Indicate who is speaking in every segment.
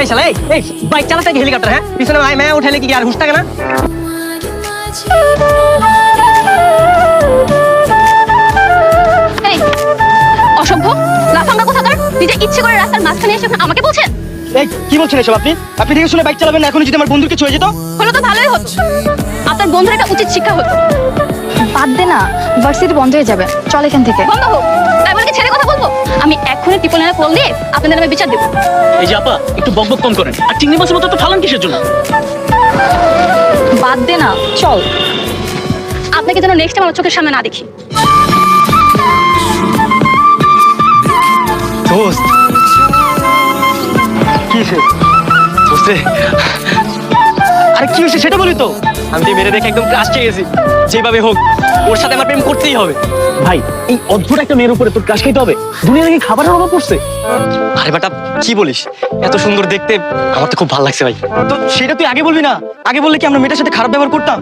Speaker 1: এই শালা এই বাইক চালাতে কি হেলিকপ্টার হ্যাঁ পিছনে আয় मैं উঠাইলে কি আর হুশ থাকে না
Speaker 2: এই অসভ্য লাফাঙ্গা কোথাকার নিজে ইচ্ছে করে রাস্তার মাঝখানে এসে এখন আমাকে বলছেন
Speaker 1: এই কি বলছেন এসব আপনি দেখে শুনে বাইক চালাবেন না এখন যদি আমার বন্ধুকে ছুঁয়ে যেত
Speaker 2: হলো তো ভালোই হতো আপনার বন্ধুর একটা উচিত শিক্ষা হতো
Speaker 3: বাদ দে না, ভার্সিটি বন্ধ হয়ে যাবে, চল এখান থেকে।
Speaker 2: বন্ধ হোক ড্রাইভারকে ছেড়ে কথা বলবো আমি এখনই ট্রিপল লাইনে কল দিয়ে আপনাদের নামে বিচার দেবো
Speaker 4: এই যে আপা একটু বকবক কম করেন আর চিংড়ি মাছের মতো তো ফালান কিসের জন্য
Speaker 3: বাদ দে না, চল।
Speaker 2: আপনাকে যেন নেক্সট টাইম আমার চোখের সামনে না দেখি
Speaker 1: দোস্ত কি হয়েছে দোস্ত আরে কি হয়েছে সেটা বলি তো আমি তো মেরে দেখে একদম ক্রাশ খেয়ে গেছি যেভাবে হোক ওর সাথে আমার প্রেম করতেই হবে
Speaker 4: ভাই এই অদ্ভুত একটা মেয়ের উপরে তোর ক্রাশ খাইতে হবে দুনিয়া কি খাবারের অভাব পড়ছে
Speaker 1: আরে বেটা কি বলিস এত সুন্দর দেখতে আমার তো খুব ভালো লাগছে ভাই তো সেটা তুই আগে বলবি না আগে বললে কি আমরা মেয়েটার সাথে খারাপ ব্যবহার করতাম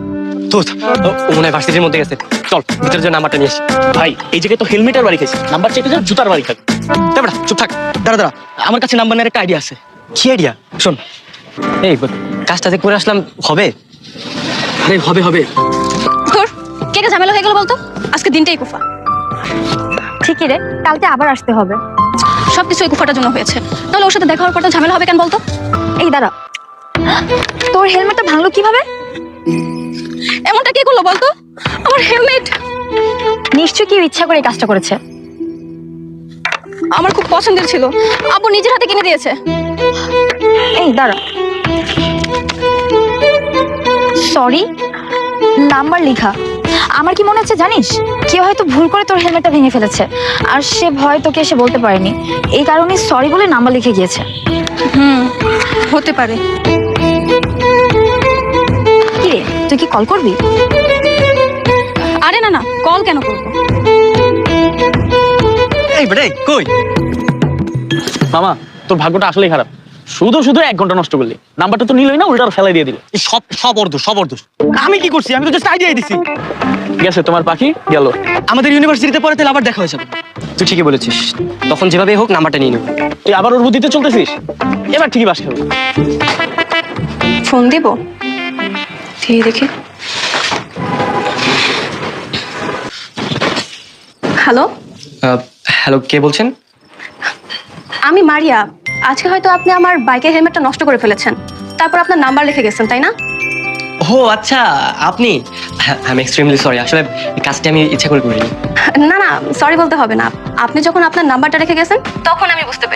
Speaker 1: দোস্ত ও মনে হয় ভার্সিটির মধ্যে গেছে চল ভিতরে যে নাম্বারটা নিয়ে আসি
Speaker 4: ভাই এই জায়গায় তো হেলমেটের বাড়ি খাইছি নাম্বার চেপে যা জুতার বাড়ি খাবি
Speaker 1: বেটা চুপ থাক দাঁড়া আমার কাছে নাম্বার নেওয়ার একটা আইডিয়া আছে কি আইডিয়া শোন এই কাজটা যে করে আসলাম হবে হবে
Speaker 2: তোর কে কে ঝামেলা হয়ে গেল বলতো আজকে দিনটাই কুফা
Speaker 3: ঠিকই রে, কালকে আবার আসতে হবে।
Speaker 2: সবকিছু এই কুফাটার জন্য হয়েছে তাহলে ওর সাথে দেখা হওয়ার পর তো ঝামেলা হবে কেন বলতো
Speaker 3: এই দাঁড়া, তোর হেলমেটটা ভাঙলো কিভাবে?
Speaker 2: এমনটা কে করলো বলতো আমার হেলমেট
Speaker 3: নিশ্চয়ই কেউ ইচ্ছা করে এই কাজটা করেছে।
Speaker 2: আমার খুব পছন্দের ছিল আব্বু নিজের হাতে কিনে দিয়েছে
Speaker 3: এই দাঁড়া, সরি, নাম্বার লেখা। আমার কি মনে হচ্ছে জানিস, কেউ হয়তো ভুল করে তোর হেলমেটটা ভেঙে ফেলেছে আর সে ভয় তোকে এসে বলতে পারেনি, এই কারণে সরি বলে নাম্বার লিখে গিয়েছে।
Speaker 2: হতে পারে
Speaker 3: কি রে, তুই কি কল করবি?
Speaker 2: আরে না কল কেন করবো
Speaker 1: এই বেটা কই
Speaker 4: মামা তোর ভাগ্যটা আসলেই খারাপ শুধু 1 ঘন্টা নষ্ট করলি নাম্বারটা তো নিলই না উল্টা ফেলাই দিয়ে দিল
Speaker 1: এই সব অর্ধ আমি কি করছি আমি তো জাস্ট আইডিয়া দিছি
Speaker 4: গেছে তোমার পাখি গেল
Speaker 1: আমাদের ইউনিভার্সিটিতে পরে তাহলে আবার দেখা হয়ে যাবে তুই ঠিকই বলেছিস তখন যেভাবে হোক নাম্বারটা নিয়ে নেব
Speaker 4: তুই আবার ওর বুদ্ধিতে চলতেছিস এবার ঠিকই বাস খাবো
Speaker 2: ফোন দিব ঠিক দেখি হ্যালো
Speaker 1: হ্যালো কে বলছেন
Speaker 2: আমি মারিয়া আজকে হয়তো আপনি আমার বাইকের হেলমেটটা নষ্ট করে ফেলেছেন তারপর আপনার নাম্বার লিখে গেছেন তাই না
Speaker 1: ও আচ্ছা আপনি আই এম এক্সট্রিমলি সরি আসলে এই কাজটা আমি ইচ্ছা করে করিনি
Speaker 2: না সরি বলতে হবে না আপনি যখন আপনার নাম্বারটা রেখে গেছেন তখন আমি বুঝতে পেরেছি